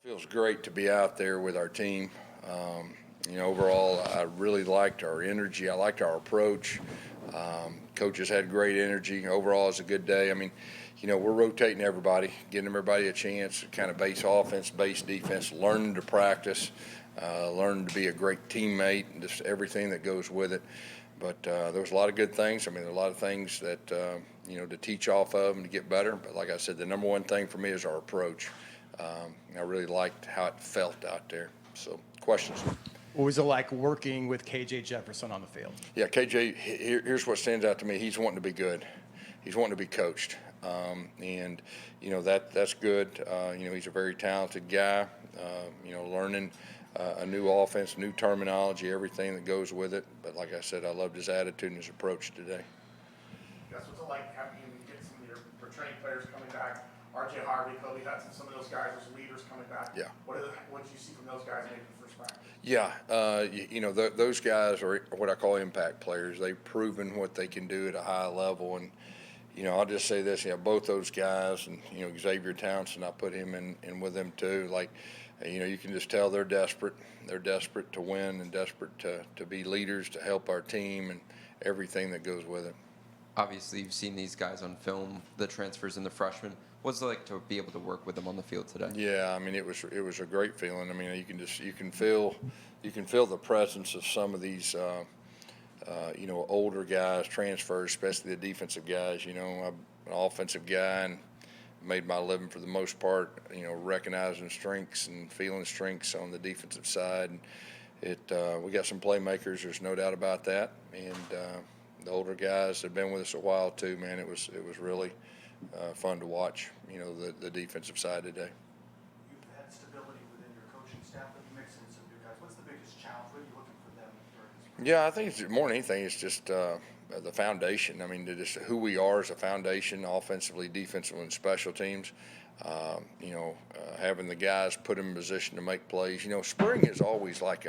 Feels great to be out there with our team. Overall, I really liked our energy. I liked our approach. Coaches had great energy. Overall, it's a good day. We're rotating everybody, getting everybody a chance, kind of base offense, base defense, learning to practice, learning to be a great teammate, and just everything that goes with it. But there was a lot of good things. There are a lot of things that, to teach off of and to get better. But like I said, the number one thing for me is our approach. I really liked how it felt out there. So, questions? What was it like working with KJ Jefferson on the field? Yeah, KJ, here's what stands out to me. He's wanting to be good. He's wanting to be coached. That's good. He's a very talented guy, learning a new offense, new terminology, everything that goes with it. But like I said, I loved his attitude and his approach today. That's what's it like having you get some of your returning players coming back. RJ Harvey, Kobe Hudson, some of those guys, those leaders coming back. Yeah. What did you see from those guys maybe the first practice? Yeah, those guys are what I call impact players. They've proven what they can do at a high level, and I'll just say this: both those guys, and Xavier Townsend, I put him in with them too. You can just tell they're desperate. They're desperate to win and desperate to be leaders, to help our team, and everything that goes with it. Obviously, you've seen these guys on film, the transfers and the freshmen. What's it like to be able to work with them on the field today? Yeah, it was a great feeling. You can feel the presence of some of these older guys, transfers, especially the defensive guys. I'm an offensive guy and made my living for the most part, recognizing strengths and feeling strengths on the defensive side. And we got some playmakers. There's no doubt about that. And the older guys have been with us a while too. Man, it was really fun to watch. The defensive side today. You've had stability within your coaching staff, but you mix in some new guys. What's the biggest challenge? What are you looking for them during this? Yeah, I think it's more than anything. It's just the foundation. Just who we are as a foundation, offensively, defensively, and special teams. Having the guys put in position to make plays. Spring is always like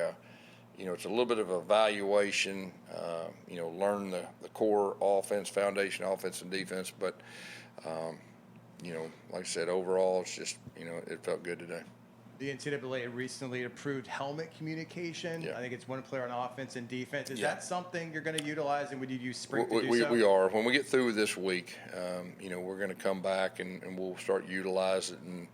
it's a little bit of evaluation. Learn the core offense, foundation, offense and defense. But like I said, overall, it's just it felt good today. The NCAA recently approved helmet communication. Yeah. I think it's one player on offense and defense. Is Yeah. that something you're going to utilize, and would you use spring to do so? We are. When we get through this week, we're going to come back and we'll start utilizing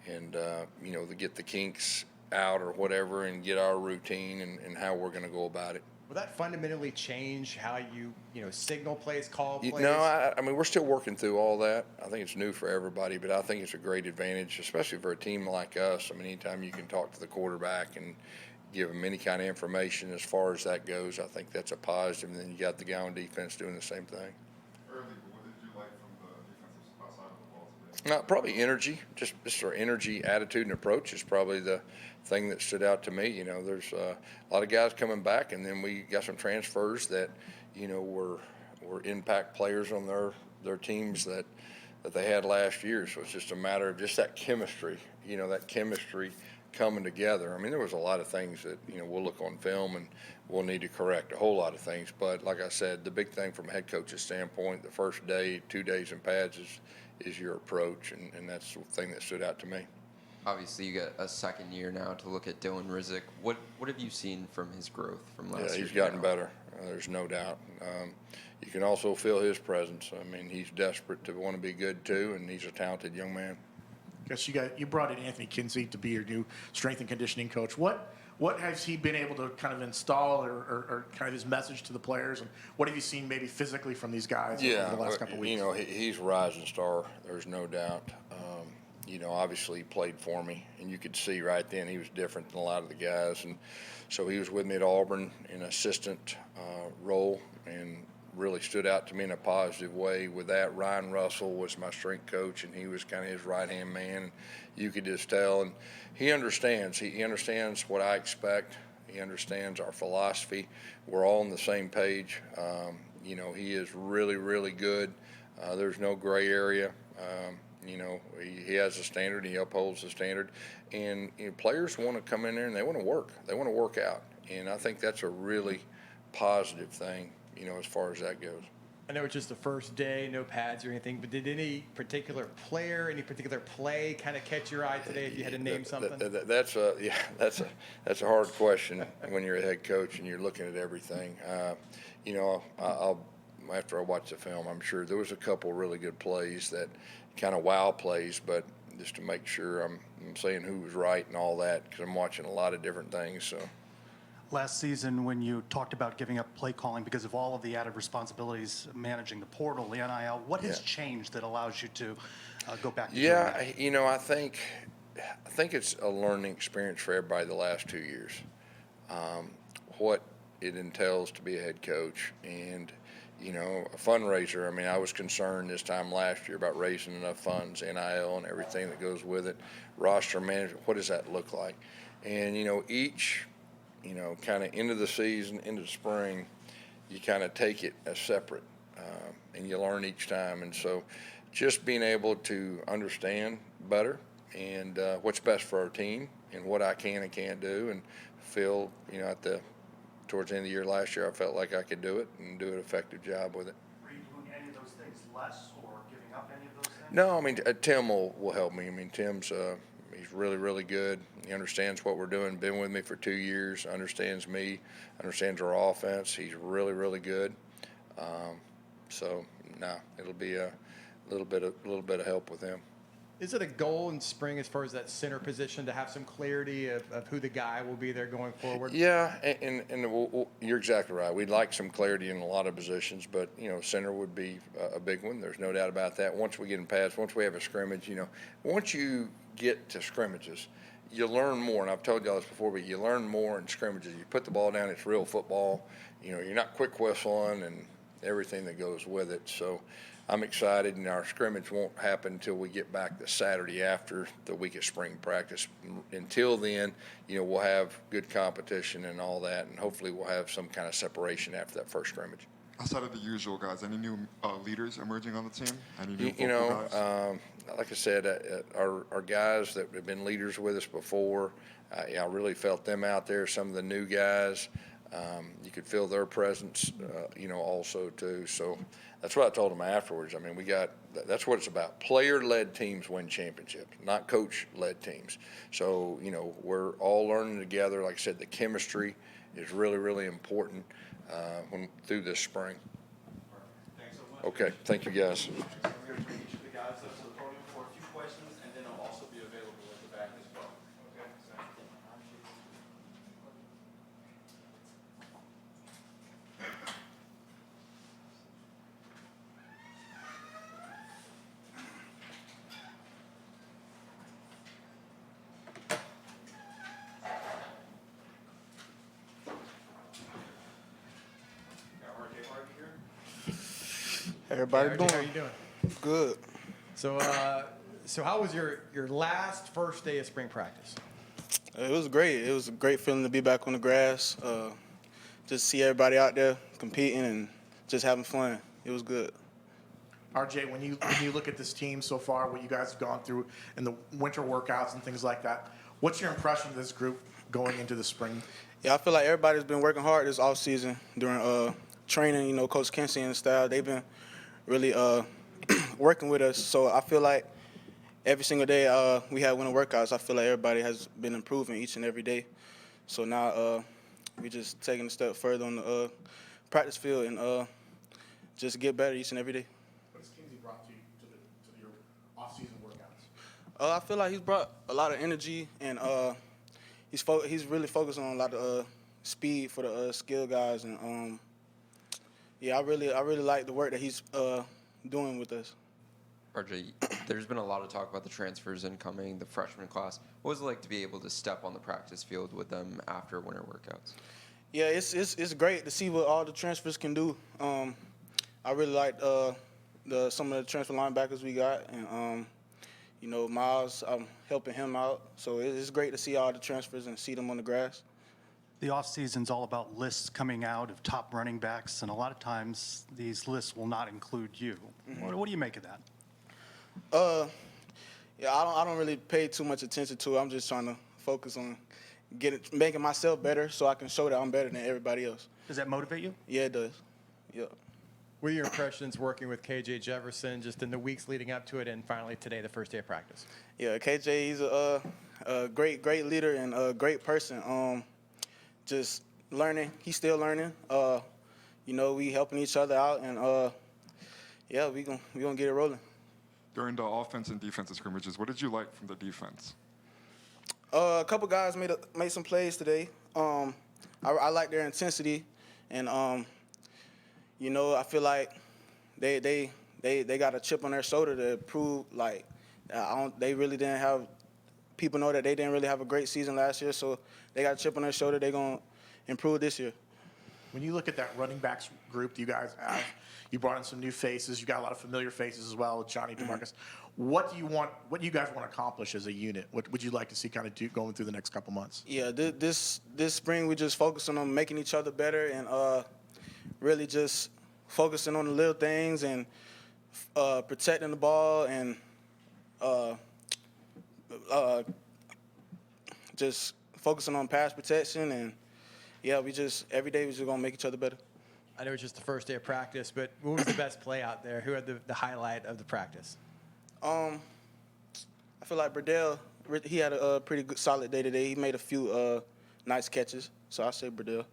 it and to get the kinks out or whatever and get our routine and how we're going to go about it. Will that fundamentally change how you signal plays, call plays? We're still working through all that. I think it's new for everybody, but I think it's a great advantage, especially for a team like us. Anytime you can talk to the quarterback and give them any kind of information as far as that goes, I think that's a positive. And then you got the guy on defense doing the same thing. Early, but what did you like from the defensive side of the ball today? Probably energy, just our energy, attitude, and approach is probably the thing that stood out to me. There's a lot of guys coming back, and then we got some transfers that, were impact players on their teams that they had last year. So it's just a matter of just that chemistry, coming together. There was a lot of things that, we'll look on film and we'll need to correct a whole lot of things. But like I said, the big thing from a head coach's standpoint, the first day, 2 days in pads is your approach, and that's the thing that stood out to me. Obviously, you got a second year now to look at Dylan Rizek. What have you seen from his growth from last year? Yeah, he's gotten better. There's no doubt. You can also feel his presence. He's desperate to want to be good too, and he's a talented young man. Guess you brought in Anthony Kinsey to be your new strength and conditioning coach. What has he been able to kind of install or kind of his message to the players, and what have you seen maybe physically from these guys over the last couple of weeks? He's a rising star. There's no doubt. Obviously he played for me, and you could see right then he was different than a lot of the guys. And so he was with me at Auburn in an assistant role and really stood out to me in a positive way. With that, Ryan Russell was my strength coach, and he was kind of his right-hand man. And you could just tell, and he understands. He understands what I expect. He understands our philosophy. We're all on the same page. He is really, really good. There's no gray area. He has a standard. He upholds the standard, and players want to come in there and they want to work. They want to work out, and I think that's a really positive thing. As far as that goes. I know it's just the first day, no pads or anything, but did any particular player, any particular play kind of catch your eye today if you had to name something? That's a hard question when you're a head coach and you're looking at everything. I'll after I watch the film, I'm sure there was a couple really good plays that kind of wow plays, but just to make sure I'm saying who was right and all that, because I'm watching a lot of different things. So. Last season, when you talked about giving up play calling because of all of the added responsibilities managing the portal, the NIL, what has changed that allows you to go back to doing that? I think it's a learning experience for everybody the last 2 years. What it entails to be a head coach and, a fundraiser. I mean, I was concerned this time last year about raising enough funds, NIL and everything that goes with it, roster management, what does that look like? And, each kind of into the season, into the spring, you kind of take it as separate, and you learn each time. And so just being able to understand better and what's best for our team and what I can and can't do, and feel, towards the end of the year last year, I felt like I could do it and do an effective job with it. Were you doing any of those things less or giving up any of those things? No, I mean, Tim will help me. I mean, Tim's he's really, really good. He understands what we're doing, been with me for 2 years, understands me, understands our offense. He's really, really good. It'll be a little bit of help with him. Is it a goal in spring as far as that center position to have some clarity of who the guy will be there going forward? Yeah, and you're exactly right. We'd like some clarity in a lot of positions, but, center would be a big one. There's no doubt about that. Once we get in pass, once we have a scrimmage, once you get to scrimmages, you learn more. And I've told y'all this before, but you learn more in scrimmages. You put the ball down, it's real football. You're not quick whistling and everything that goes with it. So I'm excited, and our scrimmage won't happen until we get back the Saturday after the week of spring practice. Until then, we'll have good competition and all that, and hopefully we'll have some kind of separation after that first scrimmage. Outside of the usual guys, any new leaders emerging on the team? Any new vocal guys? Like I said, our guys that have been leaders with us before, I really felt them out there. Some of the new guys, you could feel their presence, also too. So that's what I told them afterwards. I mean, that's what it's about. Player-led teams win championships, not coach-led teams. So, we're all learning together. Like I said, the chemistry is really, really important through this spring. Thanks so much. Okay, thank you, guys. We're going to bring each of the guys up to the podium for a few questions, and then I'll also be available at the back as well. Okay? Got RJ Harvey here. Everybody RJ, doing how are you doing? good. So how was your last first day of spring practice? It was great. It was a great feeling to be back on the grass. Just see everybody out there competing and just having fun. It was good. RJ, when you look at this team so far, what you guys have gone through in the winter workouts and things like that, what's your impression of this group going into the spring? Yeah, I feel like everybody's been working hard this off season during training. Coach Kinsey and the staff, they've been really working with us. So I feel like every single day we have winter workouts, I feel like everybody has been improving each and every day. So now we're just taking a step further on the practice field and just get better each and every day. What has Kinsey brought to you to your off-season workouts? I feel like he's brought a lot of energy, and he's really focused on a lot of speed for the skill guys, and I really like the work that he's doing with us. RJ, there's been a lot of talk about the transfers incoming, the freshman class. What was it like to be able to step on the practice field with them after winter workouts? Yeah, it's great to see what all the transfers can do. I really like some of the transfer linebackers we got, and Miles, I'm helping him out. So it's great to see all the transfers and see them on the grass. The offseason's all about lists coming out of top running backs, and a lot of times these lists will not include you. Mm-hmm. What do you make of that? Yeah, I don't really pay too much attention to it. I'm just trying to focus on making myself better so I can show that I'm better than everybody else. Does that motivate you? Yeah, it does. Yeah. What are your impressions working with KJ Jefferson just in the weeks leading up to it and finally today, the first day of practice? Yeah, KJ, he's a great leader and a great person. Just learning. He's still learning. We helping each other out, and yeah, we gonna get it rolling. During the offense and defensive scrimmages, what did you like from the defense? A couple guys made some plays today. I like their intensity, and I feel like they got a chip on their shoulder to prove like they really didn't have. People know that they didn't really have a great season last year, so they got a chip on their shoulder. They're gonna improve this year. When you look at that running backs group that you guys have, you brought in some new faces. You got a lot of familiar faces as well with Johnny DeMarcus. What do you guys want to accomplish as a unit? What would you like to see kind of going through the next couple months? Yeah, this spring we just focusing on making each other better and really just focusing on the little things and protecting the ball and just focusing on pass protection and yeah, every day we just gonna make each other better. I know it's just the first day of practice, but what was the best play out there? Who had the highlight of the practice? I feel like Burdell, he had a pretty good, solid day today. He made a few nice catches, so I say Burdell.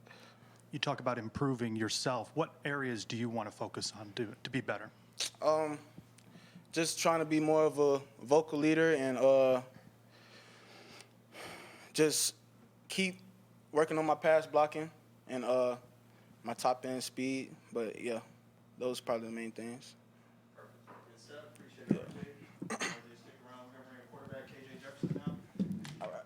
You talk about improving yourself. What areas do you want to focus on to be better? Just trying to be more of a vocal leader and just keep working on my pass blocking and my top end speed. But yeah, those are probably the main things. Perfect. Good stuff. Appreciate it, RJ. RJ, stick around. We're going to bring a quarterback, KJ Jefferson, now. All right.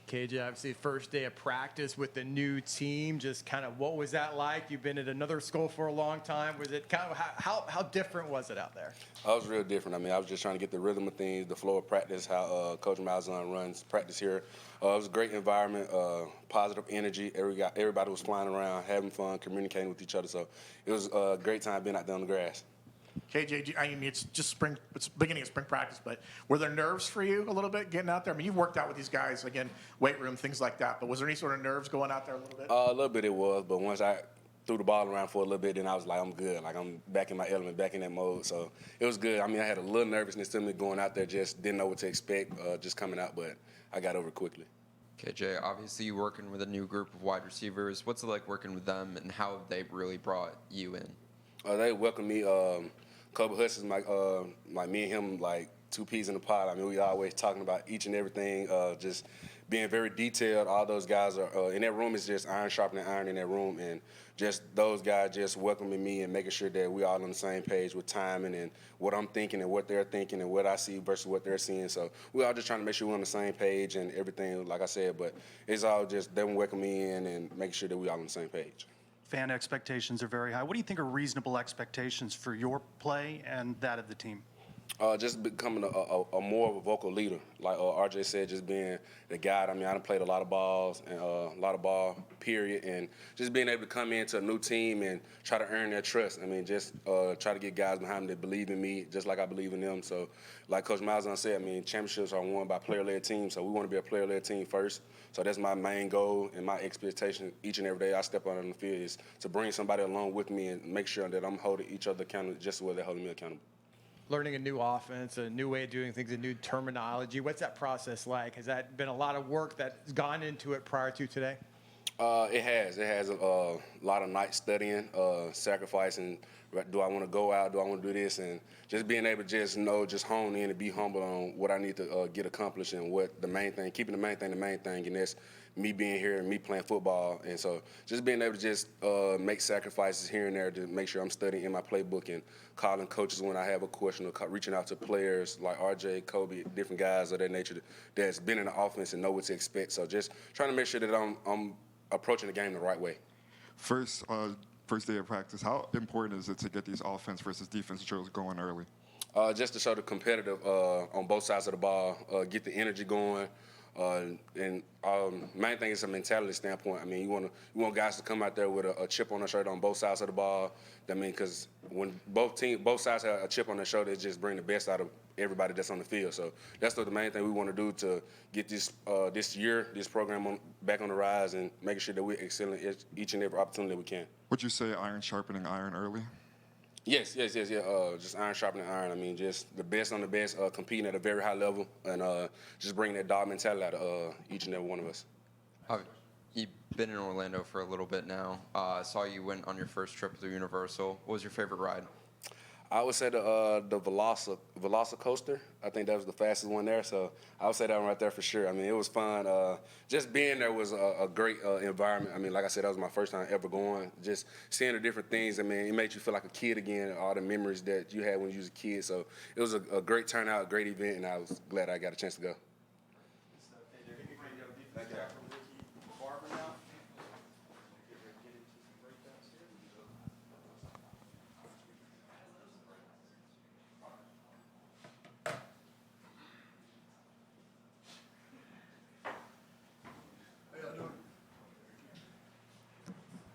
KJ, obviously first day of practice with the new team. Just kind of what was that like? You've been at another school for a long time. Was it kind of how different was it out there? I was real different. I mean, I was just trying to get the rhythm of things, the flow of practice, how Coach Malzahn runs practice here. It was a great environment, positive energy. Everybody was flying around, having fun, communicating with each other. So it was a great time being out there on the grass. KJ, I mean, it's just spring. It's beginning of spring practice, but were there nerves for you a little bit getting out there? I mean, you've worked out with these guys again, weight room, things like that. But was there any sort of nerves going out there a little bit? A little bit it was, but once I threw the ball around for a little bit, then I was like, I'm good. Like, I'm back in my element, back in that mode. So it was good. I mean, I had a little nervousness to me going out there, just didn't know what to expect, just coming out, but I got over it quickly. KJ, obviously you're working with a new group of wide receivers. What's it like working with them, and how have they really brought you in? They welcomed me. Kobe Hudson, like me and him, like two peas in a pod. I mean, we always talking about each and everything, just being very detailed. All those guys are in that room is just iron sharpening iron in that room, and just those guys just welcoming me and making sure that we all on the same page with timing and what I'm thinking and what they're thinking and what I see versus what they're seeing. So we all just trying to make sure we're on the same page and everything, like I said. But it's all just them welcoming me in and making sure that we all on the same page. Fan expectations are very high. What do you think are reasonable expectations for your play and that of the team? Just becoming a more of a vocal leader. Like RJ said, just being the guy. I mean, I done played a lot of balls and a lot of ball, period. And just being able to come into a new team and try to earn their trust. I mean, just try to get guys behind me that believe in me just like I believe in them. So like Coach Malzahn said, I mean, championships are won by player-led teams. So we want to be a player-led team first. So that's my main goal and my expectation each and every day I step out on the field is to bring somebody along with me and make sure that I'm holding each other accountable just the way they're holding me accountable. Learning a new offense, a new way of doing things, a new terminology. What's that process like? Has that been a lot of work that's gone into it prior to today? It has. It has a lot of night studying, sacrificing. Do I want to go out? Do I want to do this? And just being able to just know, just hone in and be humble on what I need to get accomplished and what the main thing, keeping the main thing, and that's me being here and me playing football. And so just being able to just make sacrifices here and there to make sure I'm studying in my playbook and calling coaches when I have a question or reaching out to players like RJ, Kobe, different guys of that nature that's been in the offense and know what to expect. So just trying to make sure that I'm approaching the game the right way. First day of practice, how important is it to get these offense versus defense drills going early? Just to show the competitive on both sides of the ball, get the energy going, and main thing is a mentality standpoint. I mean, you want guys to come out there with a chip on their shoulder on both sides of the ball. I mean, because when both sides have a chip on their shoulder, it just bring the best out of everybody that's on the field. So that's the main thing we want to do to get this this program back on the rise and making sure that we're excelling each and every opportunity that we can. Would you say iron sharpening iron early? Yes. Just iron sharpening iron. I mean, just the best on the best, competing at a very high level, and just bringing that dog mentality out of each and every one of us. You've been in Orlando for a little bit now. Saw you went on your first trip through Universal. What was your favorite ride? I would say the Velocicoaster. I think that was the fastest one there. So I would say that one right there for sure. I mean, it was fun. Just being there was a great environment. I mean, like I said, that was my first time ever going. Just seeing the different things. I mean, it made you feel like a kid again. All the memories that you had when you was a kid. So it was a great turnout, a great event, and I was glad I got a chance to go. Ricky Barber now.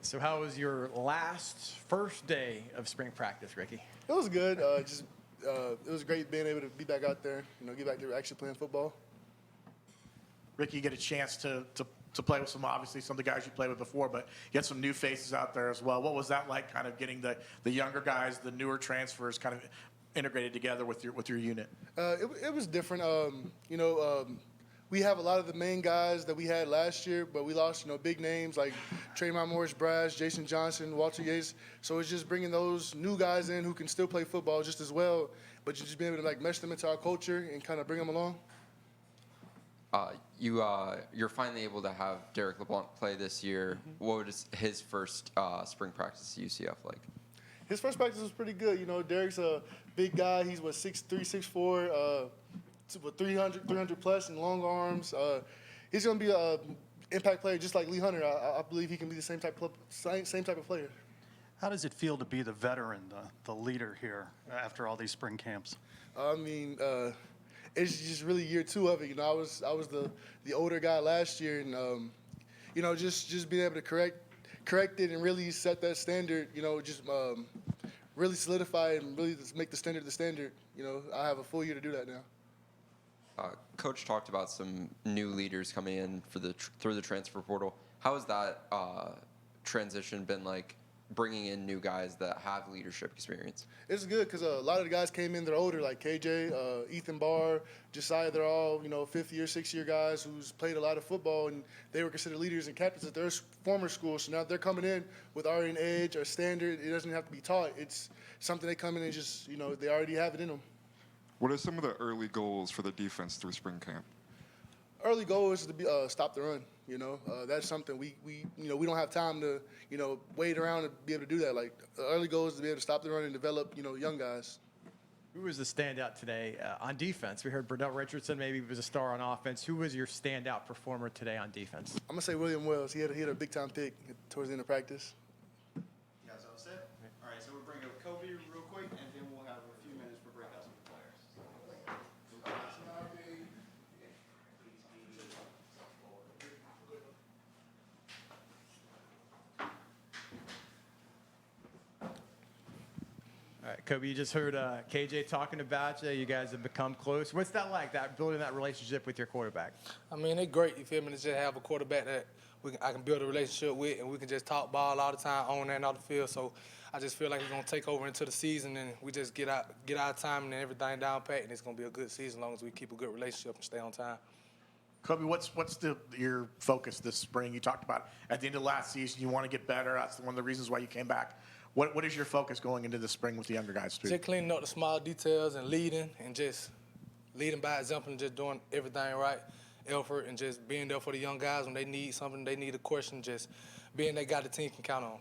So how was your first day of spring practice, Ricky? It was good. It was great being able to be back out there, get back to actually playing football. Ricky, you get a chance to play with some of the guys you played with before, but you had some new faces out there as well. What was that like, kind of getting the younger guys, the newer transfers, kind of integrated together with your unit? It was different. We have a lot of the main guys that we had last year, but we lost, big names like Trayvon Morris-Brash, Jason Johnson, Walter Yates. So it's just bringing those new guys in who can still play football just as well, but you just be able to mesh them into our culture and kind of bring them along. You're finally able to have Derek LeBlanc play this year. Mm-hmm. What was his first spring practice at UCF like? His first practice was pretty good. Derek's a big guy. He's 6'3", 6'4", with 300 plus and long arms. He's going to be an impact player just like Lee Hunter. I believe he can be the same type of player. How does it feel to be the veteran, the leader here after all these spring camps? I mean, it's just really year 2 of it. I was the older guy last year, and just being able to correct it and really set that standard. Really solidify it and really just make the standard the standard. I have a full year to do that now. Coach talked about some new leaders coming in through the transfer portal. How has that transition been like, bringing in new guys that have leadership experience? It's good because a lot of the guys came in, they're older, like KJ, Ethan Barr, Josiah. They're all 5th year, 6th year guys who's played a lot of football, and they were considered leaders and captains at their former schools. So now they're coming in with already an edge or standard. It doesn't have to be taught. It's something they come in and just they already have it in them. What are some of the early goals for the defense through spring camp? Early goal is to stop the run. That's something we don't have time to wait around to be able to do that. Like the early goal is to be able to stop the run and develop young guys. Who was the standout today on defense? We heard Burdell Richardson maybe was a star on offense. Who was your standout performer today on defense? I'm gonna say William Wells. He had a big time pick towards the end of practice. You guys all set? All right, so we'll bring up Kobe real quick, and then we'll have a few minutes for breakouts with the players. All right, Kobe, you just heard KJ talking about you. You guys have become close. What's that like, building that relationship with your quarterback? I mean, it's great, you feel me, to just have a quarterback that I can build a relationship with, and we can just talk ball all the time on and off the field. So I just feel like we're going to take over into the season, and we just get our time and everything down pat, and it's going to be a good season as long as we keep a good relationship and stay on time. Kobe, what's your focus this spring? You talked about at the end of last season you want to get better. That's one of the reasons why you came back. What is your focus going into the spring with the younger guys too? Just cleaning up the small details and leading by example and just doing everything right, effort, and just being there for the young guys when they need something, they need a question, just being that guy the team can count on.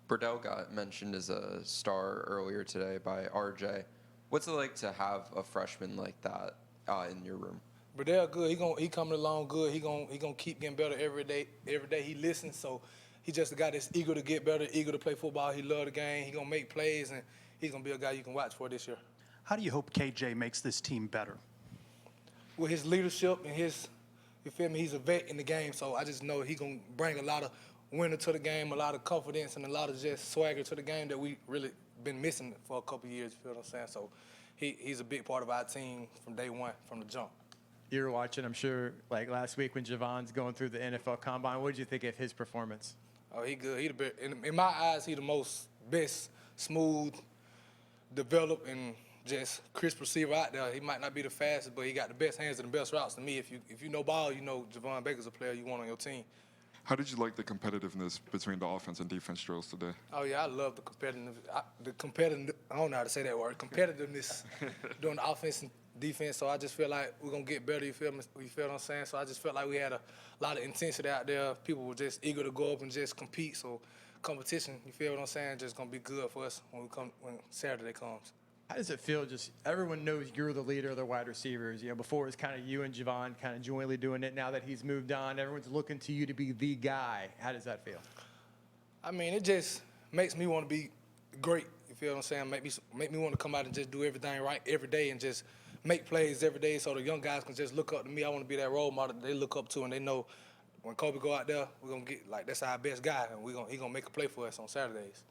Burdell got mentioned as a star earlier today by RJ. What's it like to have a freshman like that in your room? Burdell good. He coming along good. He gonna keep getting better every day. Every day he listens, so he just a guy that's eager to get better, eager to play football. He love the game. He gonna make plays, and he's gonna be a guy you can watch for this year. How do you hope KJ makes this team better? With his leadership and you feel me, he's a vet in the game, so I just know he gonna bring a lot of winner to the game, a lot of confidence, and a lot of just swagger to the game that we really been missing for a couple of years, you feel what I'm saying? So he's a big part of our team from day one, from the jump. You were watching, I'm sure, like last week when Javon's going through the NFL Combine. What did you think of his performance? Oh, he good. He the best. In my eyes, he the most best, smooth, developed, and just crisp receiver out there. He might not be the fastest, but he got the best hands and the best routes to me. If you know ball, you know Javon Baker's a player you want on your team. How did you like the competitiveness between the offense and defense drills today? Oh yeah, I love the competitive. I don't know how to say that word. Competitiveness during the offense and defense. So I just feel like we're gonna get better. You feel what I'm saying? So I just felt like we had a lot of intensity out there. People were just eager to go up and just compete. So competition, you feel what I'm saying? Just gonna be good for us when Saturday comes. How does it feel? Just everyone knows you're the leader of the wide receivers. You know, before it was kind of you and Javon kind of jointly doing it. Now that he's moved on, everyone's looking to you to be the guy. How does that feel? I mean, it just makes me want to be great. You feel what I'm saying? Make me want to come out and just do everything right every day and just make plays every day so the young guys can just look up to me. I want to be that role model that they look up to and they know when Kobe go out there, we're gonna get like that's our best guy and he gonna make a play for us on Saturdays.